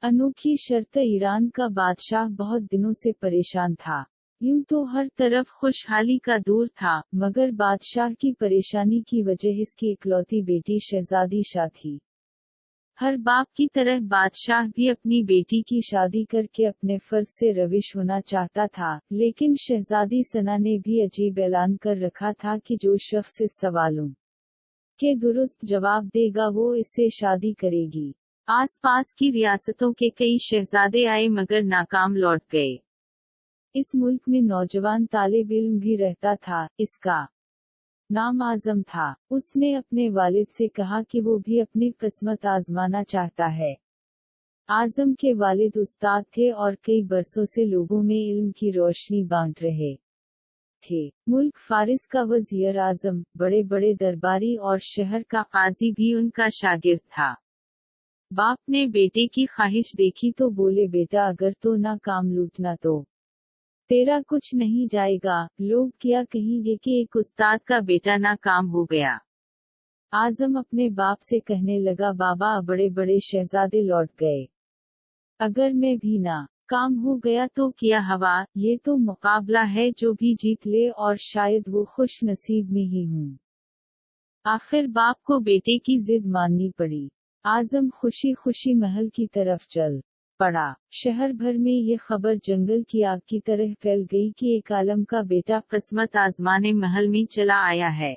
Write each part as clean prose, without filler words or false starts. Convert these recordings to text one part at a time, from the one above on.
अनोखी शर्त। ईरान का बादशाह बहुत दिनों से परेशान था। यूं तो हर तरफ खुशहाली का दौर था, मगर बादशाह की परेशानी की वजह इसकी इकलौती बेटी शहजादी शाह थी। हर बाप की तरह बादशाह भी अपनी बेटी की शादी करके अपने फर्ज से रविश होना चाहता था, लेकिन शहजादी सना ने भी अजीब ऐलान कर रखा था कि जो शख्स इस सवालों के दुरुस्त जवाब देगा वो इससे शादी करेगी। आसपास की रियासतों के कई शहजादे आए मगर नाकाम लौट गए। इस मुल्क में नौजवान तालिब इल्म भी रहता था, इसका नाम आजम था। उसने अपने वालिद से कहा कि वो भी अपनी किस्मत आजमाना चाहता है। आजम के वालिद उस्ताद थे और कई बरसों से लोगों में इल्म की रोशनी बांट रहे थे। मुल्क फारिस का वज़ीर आजम, बड़े बड़े दरबारी और शहर का काजी भी उनका शागिर्द था। बाप ने बेटे की ख्वाहिश देखी तो बोले, बेटा अगर तो ना काम लूटना तो तेरा कुछ नहीं जाएगा। लोग क्या कहेंगे कि एक उस्ताद का बेटा नाकाम हो गया। आजम अपने बाप से कहने लगा, बाबा बड़े बड़े शहजादे लौट गए, अगर मैं भी ना काम हो गया तो क्या हवा, ये तो मुकाबला है, जो भी जीत ले और शायद वो खुश नसीब में ही हूँ। आखिर बाप को बेटे की जिद माननी पड़ी। आजम खुशी खुशी महल की तरफ चल पड़ा। शहर भर में ये खबर जंगल की आग की तरह फैल गई कि एक आलम का बेटा किस्मत आजमाने महल में चला आया है।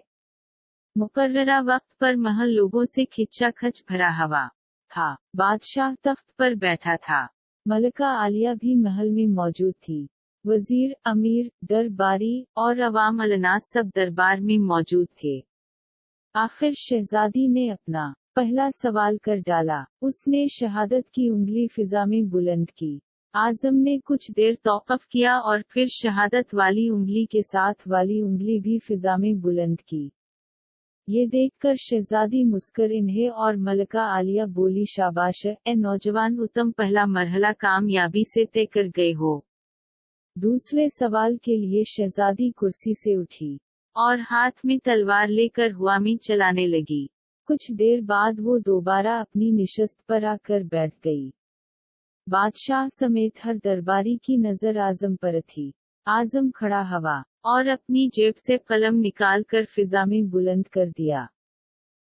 मुकर्ररा वक्त पर महल लोगों से खिच्चाखच भरा हवा था। बादशाह तख्त पर बैठा था। मलका आलिया भी महल में मौजूद थी। वजीर, अमीर, दरबारी और अवाम अलनास सब दरबार में मौजूद थे। आखिर शहजादी ने अपना पहला सवाल कर डाला। उसने शहादत की उंगली फिजा में बुलंद की। आजम ने कुछ देर तौक़ुफ़ किया और फिर शहादत वाली उंगली के साथ वाली उंगली भी फिजा में बुलंद की। ये देखकर शहजादी मुस्कुर इन्हें और मलका आलिया बोली, शाबाश ए नौजवान, तुम पहला मरहला कामयाबी से तय कर गए हो। दूसरे सवाल के लिए शहजादी कुर्सी से उठी और हाथ में तलवार लेकर हवा में चलाने लगी। कुछ देर बाद वो दोबारा अपनी निशस्त पर आकर बैठ गई। बादशाह समेत हर दरबारी की नजर आजम पर थी। आजम खड़ा हवा और अपनी जेब से कलम निकाल कर फिजा में बुलंद कर दिया।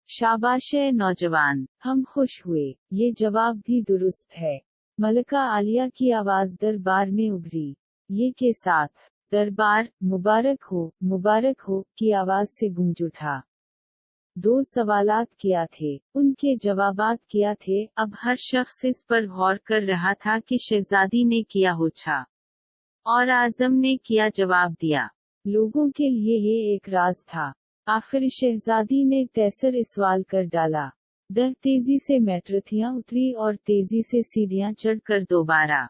शाबाश है नौजवान, हम खुश हुए, ये जवाब भी दुरुस्त है। मलका आलिया की आवाज दरबार में उभरी। ये के साथ दरबार मुबारक हो की आवाज से गूंज उठा। दो सवालात किया थे, उनके जवाबात किया थे। अब हर शख्स इस पर गौर कर रहा था कि शहजादी ने किया होछा और आजम ने किया जवाब दिया। लोगों के लिए ये एक राज था। आखिर शहजादी ने तैसर सवाल कर डाला। तेजी से मेट्रथियां उतरी और तेजी से सीढ़ियां चढ़कर दोबारा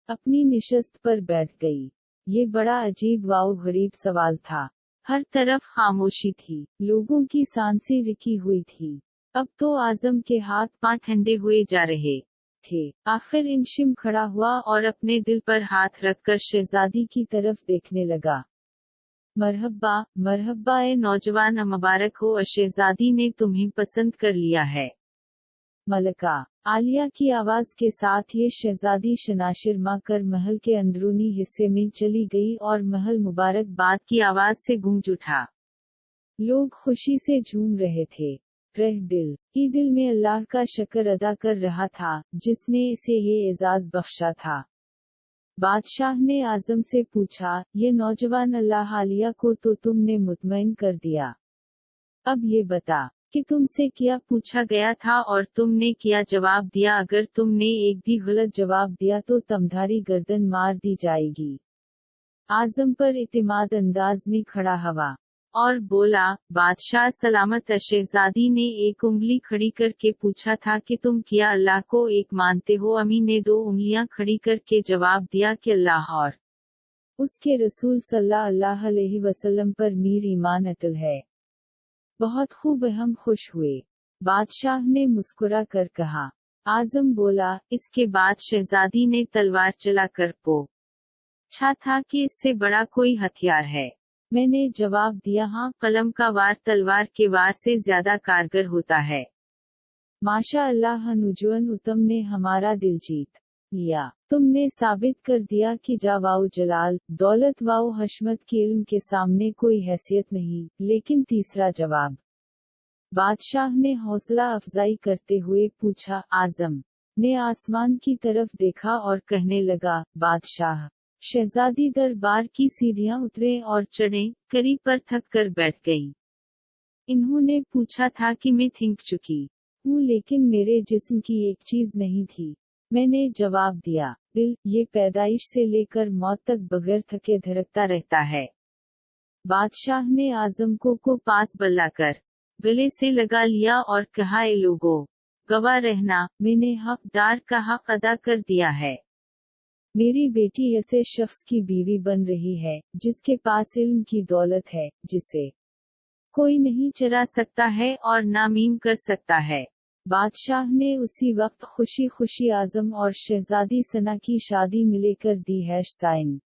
अपनी निशस्त पर बैठ गई। ये बड़ा अजीब वाओ गरीब सवाल था। हर तरफ खामोशी थी। लोगों की सांसें रुकी हुई थी। अब तो आजम के हाथ पांव ठंडे हुए जा रहे थे। आखिर इंशिम खड़ा हुआ और अपने दिल पर हाथ रखकर शहजादी की तरफ देखने लगा। मरहब्बा ए नौजवान, मुबारक हो, शहजादी ने तुम्हें पसंद कर लिया है। मलका आलिया की आवाज के साथ ये शहजादी शनाशिरमा कर महल के अंदरूनी हिस्से में चली गई और महल मुबारकबाद की आवाज से गूंज उठा। लोग खुशी से झूम रहे थे। दिल में अल्लाह का शुक्र अदा कर रहा था, जिसने इसे ये एजाज बख्शा था। बादशाह ने आजम से पूछा, ये नौजवान अल्लाह आलिया को तो तुमने मुतमईन कर दिया। अब ये बता कि तुमसे क्या पूछा गया था और तुमने क्या जवाब दिया। अगर तुमने एक भी गलत जवाब दिया तो तुम्हारी गर्दन मार दी जाएगी। आजम पर इत्मीनान अंदाज में खड़ा हवा और बोला, बादशाह सलामत। शहजादी ने एक उंगली खड़ी करके पूछा था कि तुम क्या अल्लाह को एक मानते हो। अमी ने दो उंगलियां खड़ी करके जवाब दिया कि अल्लाह और उसके रसूल सल्लल्लाहु अलैहि वसल्लम पर मेरा ईमान अटल है। बहुत खूब, हम खुश हुए। बादशाह ने मुस्कुरा कर कहा। आजम बोला। इसके बाद शहजादी ने तलवार चलाकर पूछा था कि इससे बड़ा कोई हथियार है। मैंने जवाब दिया, हाँ, कलम का वार तलवार के वार से ज्यादा कारगर होता है। माशा अल्लाह नुजुअन उत्तम ने हमारा दिल जीत लिया। तुमने साबित कर दिया कि जावाओ जलाल, दौलत वाओ हशमत के इल्म के सामने कोई हैसियत नहीं। लेकिन तीसरा जवाब। बादशाह ने हौसला अफजाई करते हुए पूछा। आजम ने आसमान की तरफ देखा और कहने लगा, बादशाह। शहजादी दरबार की सीढ़ियां उतरे और चढ़े, करीब पर थक कर बैठ गई। इन्होंने पूछा था कि मैं थिंक चुकी हूँ, लेकिन मेरे जिस्म की एक चीज नहीं थी। मैंने जवाब दिया, दिल, ये पैदाइश से लेकर मौत तक बगैर थके धड़कता रहता है। बादशाह ने आजम को पास बुलाकर गले से लगा लिया और कहा, ए लोगों, गवाह रहना, मैंने हकदार का हक अदा कर दिया है। मेरी बेटी ऐसे शख्स की बीवी बन रही है जिसके पास इल्म की दौलत है, जिसे कोई नहीं चरा सकता है और नामीम कर सकता है। बादशाह ने उसी वक्त खुशी खुशी आजम और शहजादी सना की शादी मिलेकर दी है साइन।